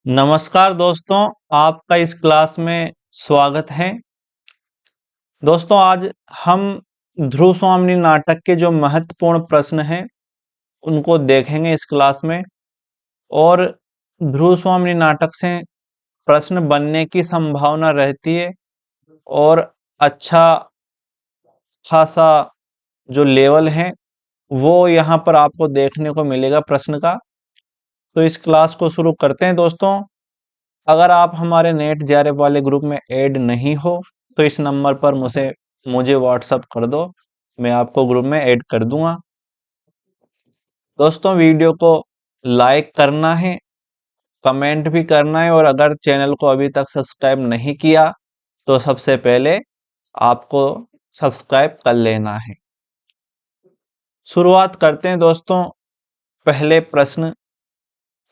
नमस्कार दोस्तों, आपका इस क्लास में स्वागत है। दोस्तों, आज हम ध्रुव स्वामिनी नाटक के जो महत्वपूर्ण प्रश्न हैं उनको देखेंगे इस क्लास में। और ध्रुव स्वामिनी नाटक से प्रश्न बनने की संभावना रहती है और अच्छा खासा जो लेवल है वो यहाँ पर आपको देखने को मिलेगा प्रश्न का। तो इस क्लास को शुरू करते हैं दोस्तों। अगर आप हमारे नेट जेआरएफ वाले ग्रुप में ऐड नहीं हो तो इस नंबर पर मुझे व्हाट्सअप कर दो, मैं आपको ग्रुप में ऐड कर दूंगा। दोस्तों, वीडियो को लाइक करना है, कमेंट भी करना है, और अगर चैनल को अभी तक सब्सक्राइब नहीं किया तो सबसे पहले आपको सब्सक्राइब कर लेना है। शुरुआत करते हैं दोस्तों। पहले प्रश्न,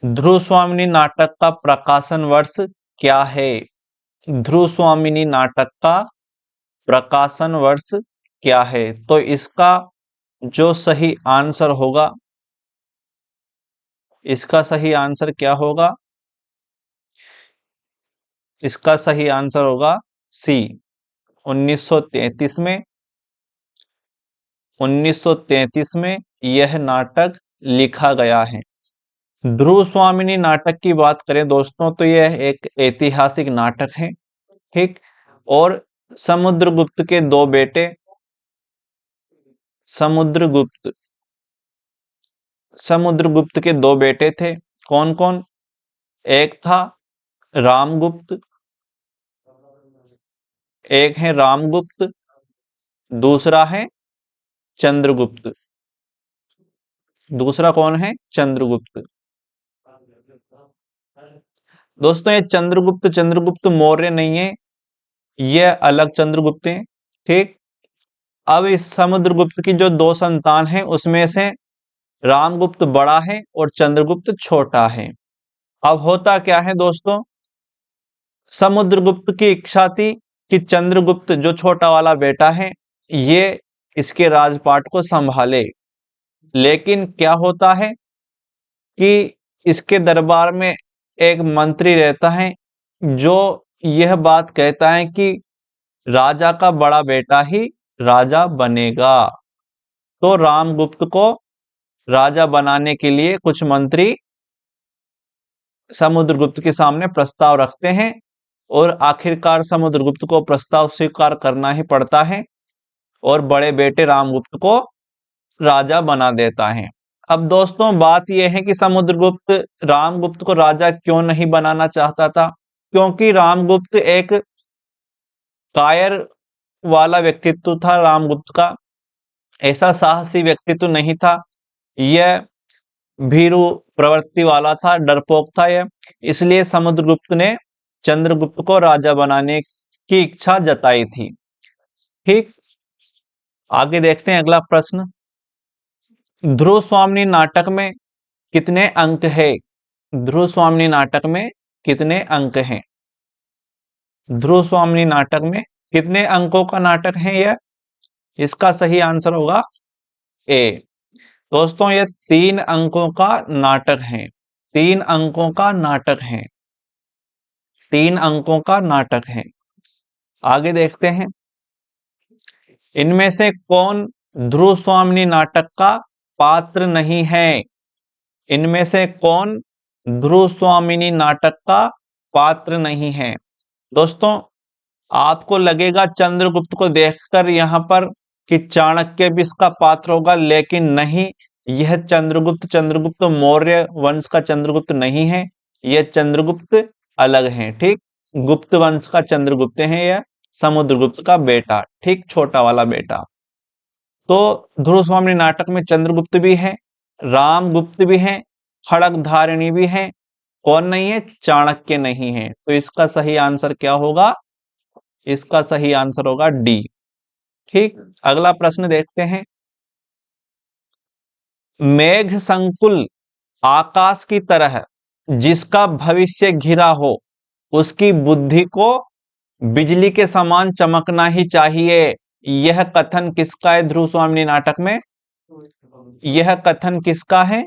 ध्रुव स्वामिनी नाटक का प्रकाशन वर्ष क्या है? ध्रुव स्वामिनी नाटक का प्रकाशन वर्ष क्या है? तो इसका जो सही आंसर होगा, इसका सही आंसर क्या होगा? इसका सही आंसर होगा सी, 1933 में। 1933 में यह नाटक लिखा गया है। ध्रुव स्वामिनी नाटक की बात करें दोस्तों तो यह एक ऐतिहासिक नाटक है, ठीक। और समुद्रगुप्त के दो बेटे, समुद्रगुप्त समुद्रगुप्त के दो बेटे थे। कौन कौन? एक था रामगुप्त, एक है रामगुप्त, दूसरा है चंद्रगुप्त। दूसरा कौन है? चंद्रगुप्त। दोस्तों, ये चंद्रगुप्त मौर्य नहीं है, ये अलग चंद्रगुप्त है, ठीक। अब इस समुद्रगुप्त की जो दो संतान हैं उसमें से रामगुप्त बड़ा है और चंद्रगुप्त छोटा है। अब होता क्या है दोस्तों, समुद्रगुप्त की इच्छा थी कि चंद्रगुप्त जो छोटा वाला बेटा है ये इसके राजपाट को संभाले। लेकिन क्या होता है कि इसके दरबार में एक मंत्री रहता है जो यह बात कहता है कि राजा का बड़ा बेटा ही राजा बनेगा। तो रामगुप्त को राजा बनाने के लिए कुछ मंत्री समुद्रगुप्त के सामने प्रस्ताव रखते हैं और आखिरकार समुद्रगुप्त को प्रस्ताव स्वीकार करना ही पड़ता है और बड़े बेटे रामगुप्त को राजा बना देता है। अब दोस्तों, बात यह है कि समुद्रगुप्त रामगुप्त को राजा क्यों नहीं बनाना चाहता था? क्योंकि रामगुप्त एक कायर वाला व्यक्तित्व था। रामगुप्त का ऐसा साहसी व्यक्तित्व नहीं था, यह भीरू प्रवृत्ति वाला था, डरपोक था यह। इसलिए समुद्रगुप्त ने चंद्रगुप्त को राजा बनाने की इच्छा जताई थी, ठीक। आगे देखते हैं अगला प्रश्न। ध्रुव स्वामिनी नाटक में कितने अंक है? ध्रुव स्वामिनी नाटक में कितने अंक हैं? ध्रुव स्वामिनी नाटक में कितने अंकों का नाटक है यह? इसका सही आंसर होगा ए। दोस्तों, यह 3 अंकों का नाटक है। 3 अंकों का नाटक है। 3 अंकों का नाटक है। आगे देखते हैं, इनमें से कौन ध्रुव स्वामिनी नाटक का पात्र नहीं है? इनमें से कौन ध्रुव स्वामिनी नाटक का पात्र नहीं है? दोस्तों, आपको लगेगा चंद्रगुप्त को देखकर यहां पर कि चाणक्य भी इसका पात्र होगा, लेकिन नहीं, यह चंद्रगुप्त मौर्य वंश का चंद्रगुप्त नहीं है, यह चंद्रगुप्त अलग है, ठीक। गुप्त वंश का चंद्रगुप्त है यह, समुद्रगुप्त का बेटा, ठीक, छोटा वाला बेटा। तो ध्रुव स्वामिनी नाटक में चंद्रगुप्त भी है, रामगुप्त भी है, खड़गधारिणी भी है। कौन नहीं है? चाणक्य नहीं है। तो इसका सही आंसर क्या होगा? इसका सही आंसर होगा डी, ठीक। अगला प्रश्न देखते हैं। मेघ संकुल आकाश की तरह जिसका भविष्य घिरा हो उसकी बुद्धि को बिजली के समान चमकना ही चाहिए। यह कथन किसका है ध्रुव स्वामिनी नाटक में? यह कथन किसका है?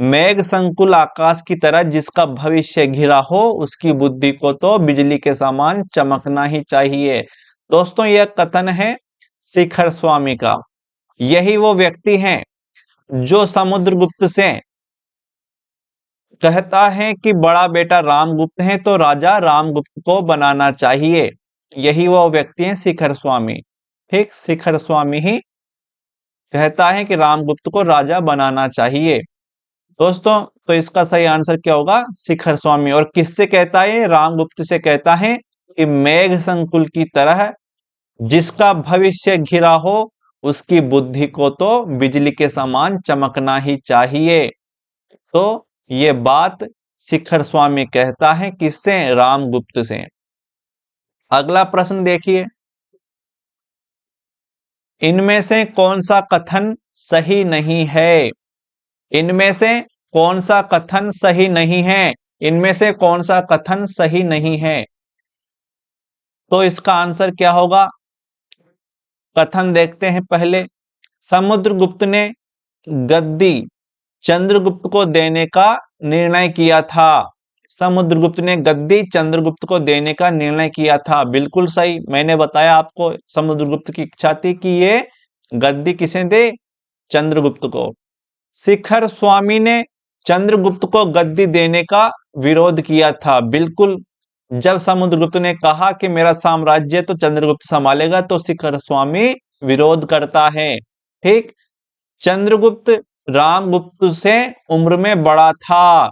मेघ संकुल आकाश की तरह जिसका भविष्य घिरा हो, उसकी बुद्धि को तो बिजली के समान चमकना ही चाहिए। दोस्तों, यह कथन है शिखर स्वामी का। यही वो व्यक्ति हैं जो समुद्रगुप्त से कहता है कि बड़ा बेटा रामगुप्त है तो राजा रामगुप्त को बनाना चाहिए। यही वो व्यक्ति है शिखर स्वामी। ठीक, शिखर स्वामी ही कहता है कि रामगुप्त को राजा बनाना चाहिए। दोस्तों, तो इसका सही आंसर क्या होगा? शिखर स्वामी। और किससे कहता है? रामगुप्त से कहता है कि मेघ संकुल की तरह जिसका भविष्य घिरा हो, उसकी बुद्धि को तो बिजली के समान चमकना ही चाहिए। तो ये बात शिखर स्वामी कहता है किससे? रामगुप्त से। अगला प्रश्न देखिए, इनमें से कौन सा कथन सही नहीं है? इनमें से कौन सा कथन सही नहीं है? इनमें से कौन सा कथन सही नहीं है? तो इसका आंसर क्या होगा? कथन देखते हैं पहले। समुद्रगुप्त ने गद्दी चंद्रगुप्त को देने का निर्णय किया था। समुद्रगुप्त ने गद्दी चंद्रगुप्त को देने का निर्णय किया था। बिल्कुल सही। मैंने बताया आपको, समुद्रगुप्त की इच्छा थी कि ये गद्दी किसे दे? चंद्रगुप्त को। शिखर स्वामी ने चंद्रगुप्त को गद्दी देने का विरोध किया था। बिल्कुल, जब समुद्रगुप्त ने कहा कि मेरा साम्राज्य तो चंद्रगुप्त संभालेगा, तो शिखर स्वामी विरोध करता है। ठीक, चंद्रगुप्त रामगुप्त से उम्र में बड़ा था।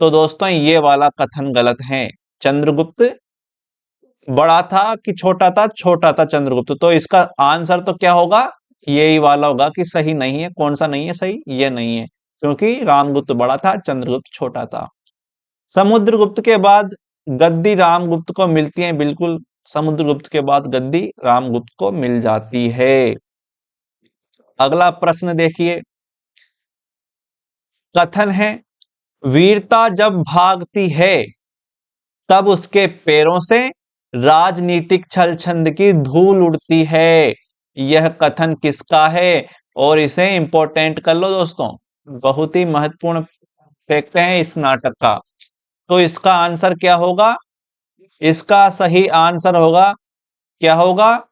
तो दोस्तों, ये वाला कथन गलत है। चंद्रगुप्त बड़ा था कि छोटा था? छोटा था चंद्रगुप्त। तो इसका आंसर तो क्या होगा? यही वाला होगा कि सही नहीं है। कौन सा नहीं है सही? ये नहीं है, क्योंकि रामगुप्त बड़ा था, चंद्रगुप्त छोटा था। समुद्रगुप्त के बाद गद्दी रामगुप्त को मिलती है। बिल्कुल, समुद्रगुप्त के बाद गद्दी रामगुप्त को मिल जाती है। अगला प्रश्न देखिए, कथन है वीरता जब भागती है तब उसके पैरों से राजनीतिक छलछंद की धूल उड़ती है। यह कथन किसका है? और इसे इंपॉर्टेंट कर लो दोस्तों, बहुत ही महत्वपूर्ण फैक्ट है इस नाटक का। तो इसका आंसर क्या होगा? इसका सही आंसर होगा, क्या होगा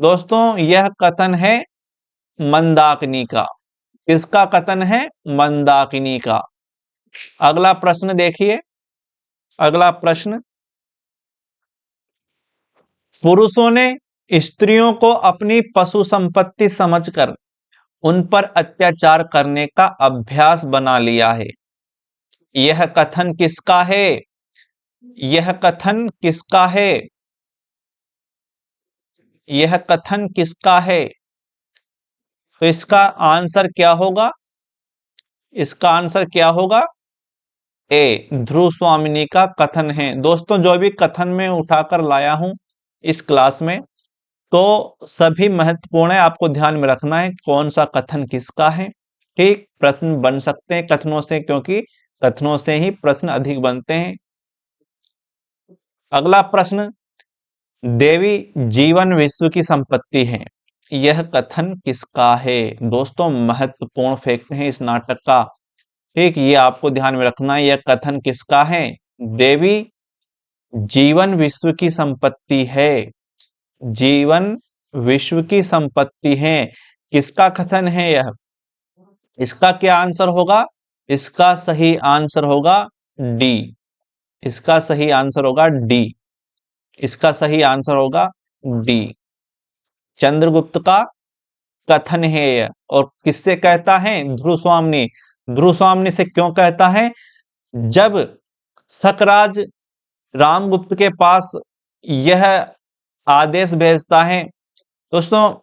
दोस्तों? यह कथन है मंदाकिनी का। किसका कथन है? मंदाकिनी का। अगला प्रश्न देखिए। अगला प्रश्न, पुरुषों ने स्त्रियों को अपनी पशु संपत्ति समझकर उन पर अत्याचार करने का अभ्यास बना लिया है। यह कथन किसका है? यह कथन किसका है? यह कथन किसका है? तो इसका आंसर क्या होगा? इसका आंसर क्या होगा? ए, ध्रुव स्वामिनी का कथन है। दोस्तों, जो भी कथन में उठाकर लाया हूं इस क्लास में, तो सभी महत्वपूर्ण है। आपको ध्यान में रखना है कौन सा कथन किसका है। ठीक, प्रश्न बन सकते हैं कथनों से, क्योंकि कथनों से ही प्रश्न अधिक बनते हैं। अगला प्रश्न, देवी जीवन विश्व की संपत्ति है। यह कथन किसका है? दोस्तों, महत्वपूर्ण फैक्ट है इस नाटक का। ठीक, ये आपको ध्यान में रखना है। यह कथन किसका है? देवी जीवन विश्व की संपत्ति है। जीवन विश्व की संपत्ति है। किसका कथन है यह? इसका क्या आंसर होगा? इसका सही आंसर होगा डी। इसका सही आंसर होगा डी। इसका सही आंसर होगा डी। चंद्रगुप्त का कथन है यह। और किससे कहता है? ध्रुव स्वामी। ध्रुव स्वामी से क्यों कहता है? जब सकराज रामगुप्त के पास यह आदेश भेजता है। दोस्तों,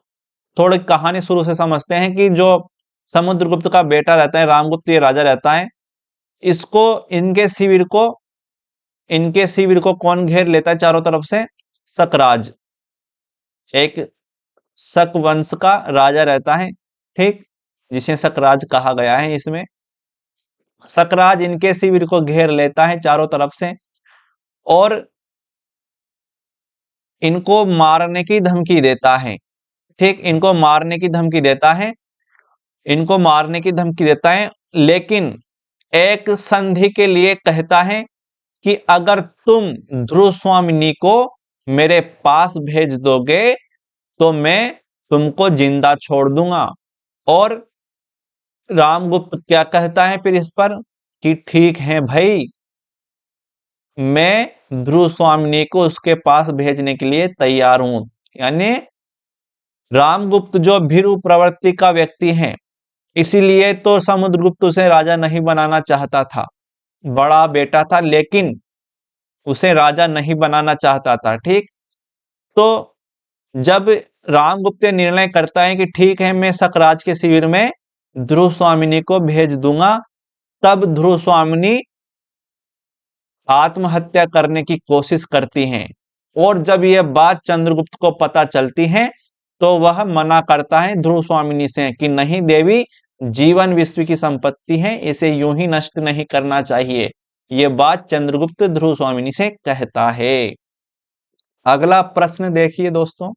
थोड़ी कहानी शुरू से समझते हैं कि जो समुद्रगुप्त का बेटा रहता है रामगुप्त, ये राजा रहता है, इसको इनके शिविर को कौन घेर लेता है चारों तरफ से? सकराज। एक शक वंश का राजा रहता है, ठीक, जिसे सकराज कहा गया है। इसमें सकराज इनके शिविर को घेर लेता है चारों तरफ से, और इनको मारने की धमकी देता है। ठीक, इनको मारने की धमकी देता है। इनको मारने की धमकी देता है, लेकिन एक संधि के लिए कहता है कि अगर तुम ध्रुव स्वामिनी को मेरे पास भेज दोगे तो मैं तुमको जिंदा छोड़ दूंगा। और रामगुप्त क्या कहता है फिर इस पर कि ठीक है भाई, मैं ध्रुव स्वामिनी को उसके पास भेजने के लिए तैयार हूं। यानी रामगुप्त जो भीरु प्रवृत्ति का व्यक्ति है, इसीलिए तो समुद्रगुप्त उसे राजा नहीं बनाना चाहता था। बड़ा बेटा था लेकिन उसे राजा नहीं बनाना चाहता था। ठीक, तो जब रामगुप्त निर्णय करता है कि ठीक है मैं सकराज के शिविर में ध्रुव स्वामिनी को भेज दूंगा, तब ध्रुव स्वामिनी आत्महत्या करने की कोशिश करती हैं। और जब यह बात चंद्रगुप्त को पता चलती है तो वह मना करता है ध्रुव स्वामिनी से कि नहीं देवी, जीवन विश्व की संपत्ति है, इसे यूं ही नष्ट नहीं करना चाहिए। यह बात चंद्रगुप्त ध्रुव स्वामिनी से कहता है। अगला प्रश्न देखिए दोस्तों,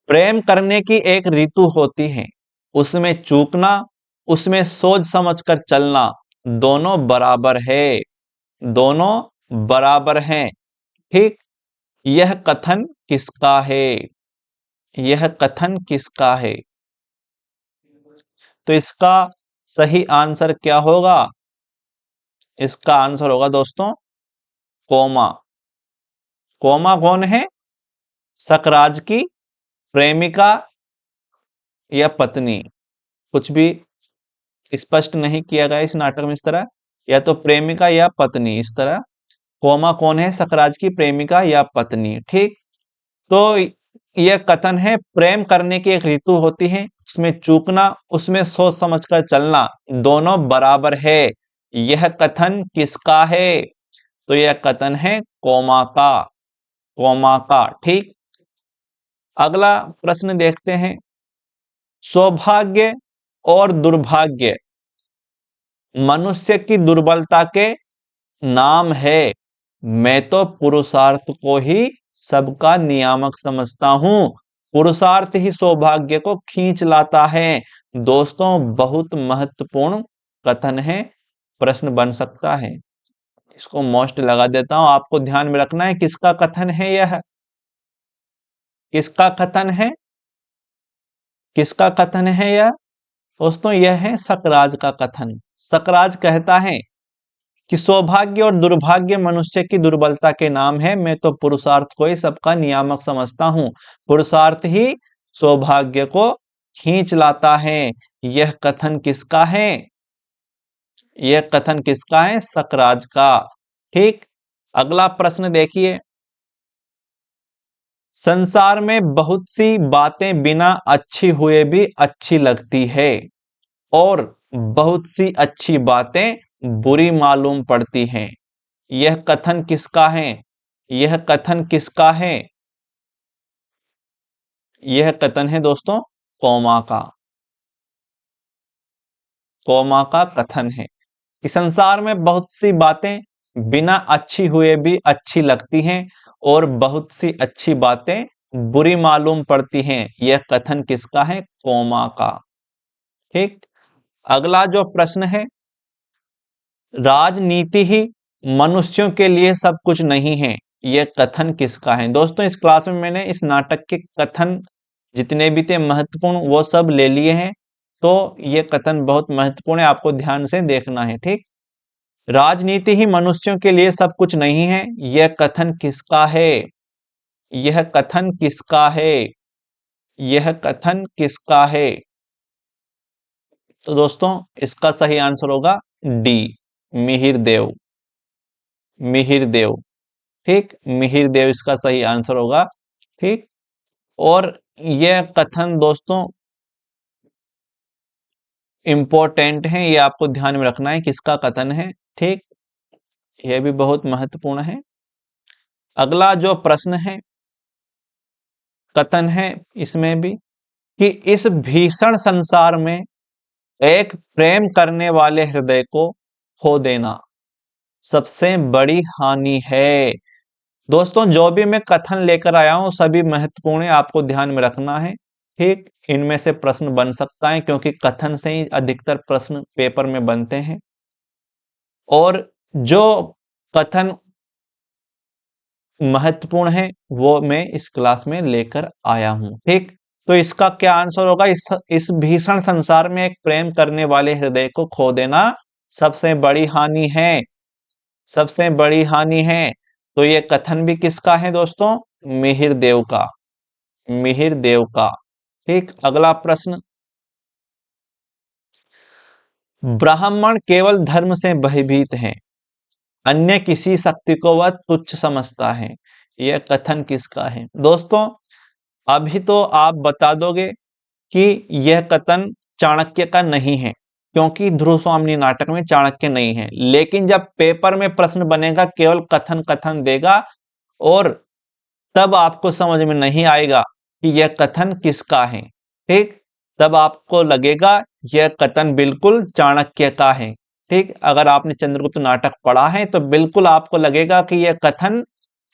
प्रेम करने की एक ऋतु होती है, उसमें चूकना, उसमें सोच समझकर चलना, दोनों बराबर है। दोनों बराबर हैं। ठीक, यह कथन किसका है? यह कथन किसका है? तो इसका सही आंसर क्या होगा? इसका आंसर होगा दोस्तों कोमा। कोमा कौन है? सकराज की प्रेमिका या पत्नी, कुछ भी स्पष्ट नहीं किया गया इस नाटक में इस तरह, या तो प्रेमिका या पत्नी इस तरह। कोमा कौन है? सकराज की प्रेमिका या पत्नी। ठीक, तो यह कथन है प्रेम करने की एक ऋतु होती है, उसमें चूकना, उसमें सोच समझकर चलना, दोनों बराबर है। यह कथन किसका है? तो यह कथन है कोमा का। कोमा का। ठीक, अगला प्रश्न देखते हैं, सौभाग्य और दुर्भाग्य मनुष्य की दुर्बलता के नाम है। मैं तो पुरुषार्थ को ही सबका नियामक समझता हूं। पुरुषार्थ ही सौभाग्य को खींच लाता है। दोस्तों बहुत महत्वपूर्ण कथन है, प्रश्न बन सकता है। इसको मोस्ट लगा देता हूं, आपको ध्यान में रखना है किसका कथन है यह। किसका कथन है? किसका कथन है यह? दोस्तों यह है सकराज का कथन। सकराज कहता है कि सौभाग्य और दुर्भाग्य मनुष्य की दुर्बलता के नाम है। मैं तो पुरुषार्थ को ही सबका नियामक समझता हूं। पुरुषार्थ ही सौभाग्य को खींच लाता है। यह कथन किसका है? यह कथन किसका है? सकराज का। ठीक, अगला प्रश्न देखिए, संसार में बहुत सी बातें बिना अच्छी हुए भी अच्छी लगती है और बहुत सी अच्छी बातें बुरी मालूम पड़ती हैं। यह कथन किसका है? यह कथन किसका है? यह कथन है दोस्तों कोमा का। कोमा का कथन है कि संसार में बहुत सी बातें बिना अच्छी हुए भी अच्छी लगती हैं और बहुत सी अच्छी बातें बुरी मालूम पड़ती हैं। यह कथन किसका है? कोमा का। ठीक, अगला जो प्रश्न है, राजनीति ही मनुष्यों के लिए सब कुछ नहीं है। यह कथन किसका है? दोस्तों इस क्लास में मैंने इस नाटक के कथन जितने भी थे महत्वपूर्ण वो सब ले लिए हैं, तो यह कथन बहुत महत्वपूर्ण है, आपको ध्यान से देखना है। ठीक, राजनीति ही मनुष्यों के लिए सब कुछ नहीं है। यह कथन किसका है? यह कथन किसका है? यह कथन किसका है? तो दोस्तों इसका सही आंसर होगा डी, मिहिर देव। मिहिर देव। ठीक, मिहिर देव इसका सही आंसर होगा। ठीक, और यह कथन दोस्तों इंपॉर्टेंट है, ये आपको ध्यान में रखना है किसका कथन है। ठीक, यह भी बहुत महत्वपूर्ण है। अगला जो प्रश्न है, कथन है इसमें भी कि इस भीषण संसार में एक प्रेम करने वाले हृदय को खो देना सबसे बड़ी हानि है। दोस्तों जो भी मैं कथन लेकर आया हूं सभी महत्वपूर्ण है, आपको ध्यान में रखना है। ठीक, इनमें से प्रश्न बन सकता है क्योंकि कथन से ही अधिकतर प्रश्न पेपर में बनते हैं। और जो कथन महत्वपूर्ण है वो मैं इस क्लास में लेकर आया हूं। ठीक, तो इसका क्या आंसर होगा? इस भीषण संसार में एक प्रेम करने वाले हृदय को खो देना सबसे बड़ी हानि है, सबसे बड़ी हानि है। तो ये कथन भी किसका है दोस्तों? मिहिर देव का, मिहिर देव का। ठीक, अगला प्रश्न, ब्राह्मण केवल धर्म से भयभीत है, अन्य किसी शक्ति को वह तुच्छ समझता है। यह कथन किसका है? दोस्तों अभी तो आप बता दोगे कि यह कथन चाणक्य का नहीं है, क्योंकि ध्रुव स्वामी नाटक में चाणक्य नहीं है। लेकिन जब पेपर में प्रश्न बनेगा, केवल कथन कथन देगा, और तब आपको समझ में नहीं आएगा कि यह कथन किसका है। ठीक, तब आपको लगेगा यह कथन बिल्कुल चाणक्य का है। ठीक, अगर आपने चंद्रगुप्त नाटक पढ़ा है तो बिल्कुल आपको लगेगा कि यह कथन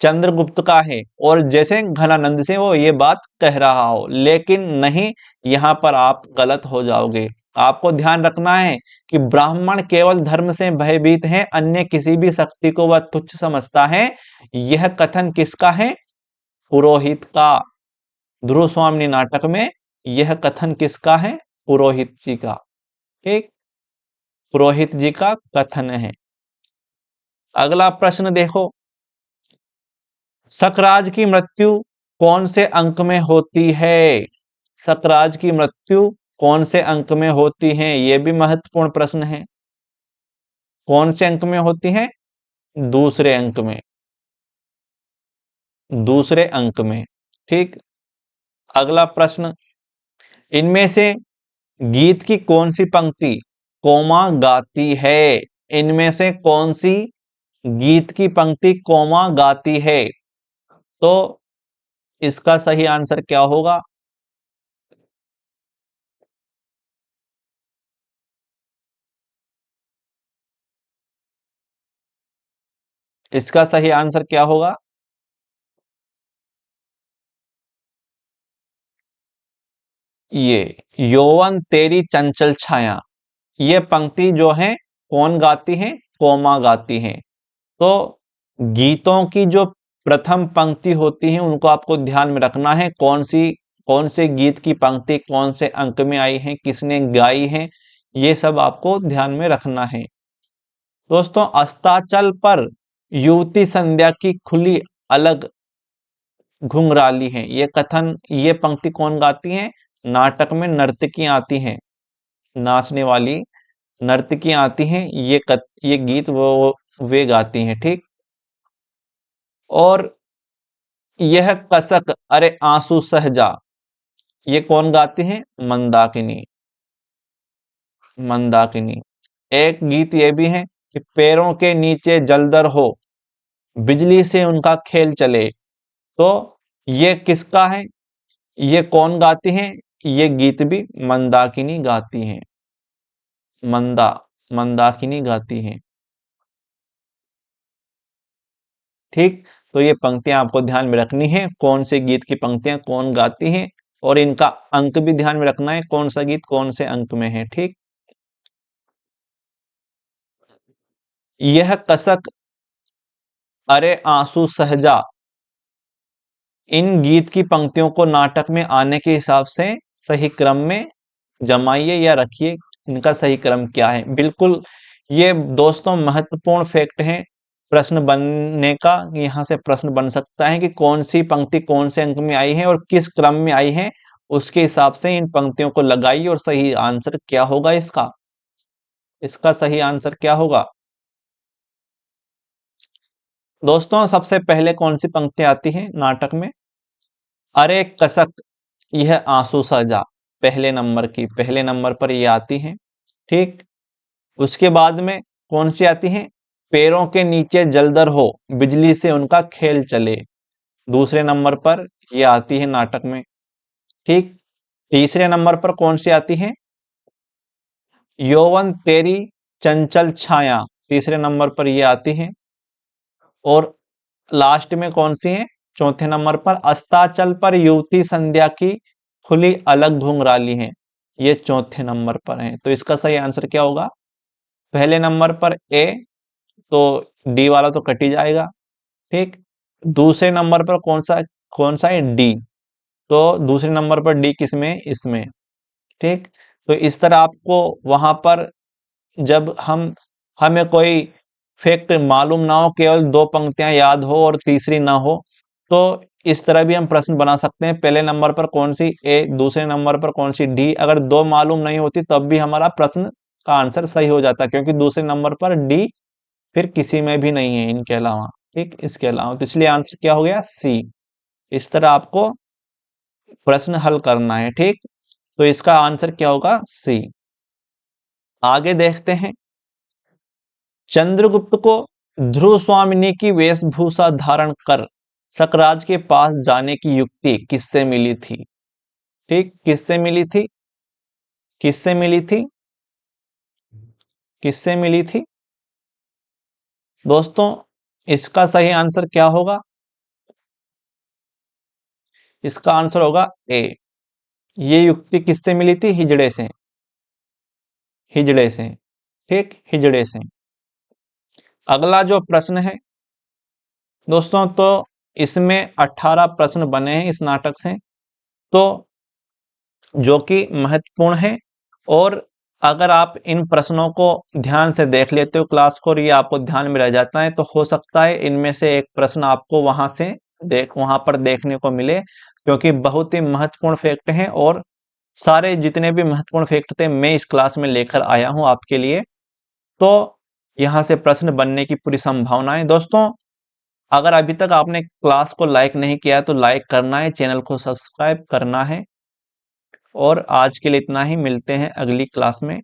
चंद्रगुप्त का है, और जैसे घनानंद से वो ये बात कह रहा हो। लेकिन नहीं, यहां पर आप गलत हो जाओगे। आपको ध्यान रखना है कि ब्राह्मण केवल धर्म से भयभीत है, अन्य किसी भी शक्ति को वह तुच्छ समझता है। यह कथन किसका है? पुरोहित का। ध्रुव स्वामी नाटक में यह कथन किसका है? पुरोहित जी का। ठीक, पुरोहित जी का कथन है। अगला प्रश्न देखो, सकराज की मृत्यु कौन से अंक में होती है? सकराज की मृत्यु कौन से अंक में होती है? यह भी महत्वपूर्ण प्रश्न है। कौन से अंक में होती है? दूसरे अंक में, दूसरे अंक में। ठीक, अगला प्रश्न, इनमें से गीत की कौन सी पंक्ति कोमा गाती है? इनमें से कौन सी गीत की पंक्ति कोमा गाती है? तो इसका सही आंसर क्या होगा? इसका सही आंसर क्या होगा? ये यौवन तेरी चंचल छाया, ये पंक्ति जो है कौन गाती है? कोमा गाती है। तो गीतों की जो प्रथम पंक्ति होती है उनको आपको ध्यान में रखना है, कौन से गीत की पंक्ति कौन से अंक में आई है, किसने गाई है, ये सब आपको ध्यान में रखना है। दोस्तों अस्ताचल पर युवती संध्या की खुली अलग घुंघराली है, ये कथन, ये पंक्ति कौन गाती है? नाटक में नर्तकी आती हैं, नाचने वाली नर्तकी आती हैं, ये गीत वो वे गाती हैं। ठीक, और यह कसक अरे आंसू सहजा, ये कौन गाती हैं? मंदाकिनी, मंदाकिनी। एक गीत ये भी है कि पैरों के नीचे जलदर हो, बिजली से उनका खेल चले। तो ये किसका है? ये कौन गाती हैं? ये गीत भी मंदाकिनी गाती हैं, मंदा मंदाकिनी गाती हैं। ठीक, तो ये पंक्तियां आपको ध्यान में रखनी है, कौन से गीत की पंक्तियां कौन गाती हैं, और इनका अंक भी ध्यान में रखना है, कौन सा गीत कौन से अंक में है। ठीक, यह कसक अरे आंसू सहजा, इन गीत की पंक्तियों को नाटक में आने के हिसाब से सही क्रम में जमाइए या रखिए। इनका सही क्रम क्या है? बिल्कुल, ये दोस्तों महत्वपूर्ण फैक्ट है प्रश्न बनने का। यहाँ से प्रश्न बन सकता है कि कौन सी पंक्ति कौन से अंक में आई है और किस क्रम में आई है, उसके हिसाब से इन पंक्तियों को लगाइए। और सही आंसर क्या होगा इसका? इसका सही आंसर क्या होगा दोस्तों? सबसे पहले कौन सी पंक्ति आती है नाटक में? अरे कसक यह आंसू सजा, पहले नंबर की, पहले नंबर पर ये आती है। ठीक, उसके बाद में कौन सी आती है? पैरों के नीचे जलदर हो, बिजली से उनका खेल चले, दूसरे नंबर पर ये आती है नाटक में। ठीक, तीसरे नंबर पर कौन सी आती है? यौवन तेरी चंचल छाया, तीसरे नंबर पर ये आती है। और लास्ट में कौन सी है? चौथे नंबर पर अस्ताचल पर युवती संध्या की खुली अलग घुंघराली हैं, ये चौथे नंबर पर हैं। तो इसका सही आंसर क्या होगा? पहले नंबर पर ए, तो डी वाला तो कट ही जाएगा। ठीक, दूसरे नंबर पर कौन सा है? डी, तो दूसरे नंबर पर डी किसमें? इसमें। ठीक, तो इस तरह आपको वहां पर जब हमें कोई फैक्ट मालूम ना हो, केवल दो पंक्तियां याद हो और तीसरी ना हो, तो इस तरह भी हम प्रश्न बना सकते हैं। पहले नंबर पर कौन सी ए, दूसरे नंबर पर कौन सी डी। अगर दो मालूम नहीं होती तब भी हमारा प्रश्न का आंसर सही हो जाता है, क्योंकि दूसरे नंबर पर डी फिर किसी में भी नहीं है इनके अलावा। ठीक, इसके अलावा, तो इसलिए आंसर क्या हो गया? सी। इस तरह आपको प्रश्न हल करना है। ठीक, तो इसका आंसर क्या होगा? सी। आगे देखते हैं। चंद्रगुप्त को ध्रुव स्वामिनी की वेशभूषा धारण कर सकराज के पास जाने की युक्ति किससे मिली थी? ठीक, किससे मिली थी? किससे मिली थी? किससे मिली थी दोस्तों? इसका सही आंसर क्या होगा? इसका आंसर होगा ए। ये युक्ति किससे मिली थी? हिजड़े से। हिजड़े से। ठीक, हिजड़े से। अगला जो प्रश्न है दोस्तों, तो इसमें 18 प्रश्न बने हैं इस नाटक से, तो जो कि महत्वपूर्ण है। और अगर आप इन प्रश्नों को ध्यान से देख लेते हो क्लास को और ये आपको ध्यान में रह जाता है, तो हो सकता है इनमें से एक प्रश्न आपको वहां पर देखने को मिले, क्योंकि बहुत ही महत्वपूर्ण फैक्ट हैं। और सारे जितने भी महत्वपूर्ण फैक्ट थे मैं इस क्लास में लेकर आया हूं आपके लिए, तो यहां से प्रश्न बनने की पूरी संभावना है। दोस्तों, अगर अभी तक आपने क्लास को लाइक नहीं किया है तो लाइक करना है, चैनल को सब्सक्राइब करना है। और आज के लिए इतना ही, मिलते हैं अगली क्लास में।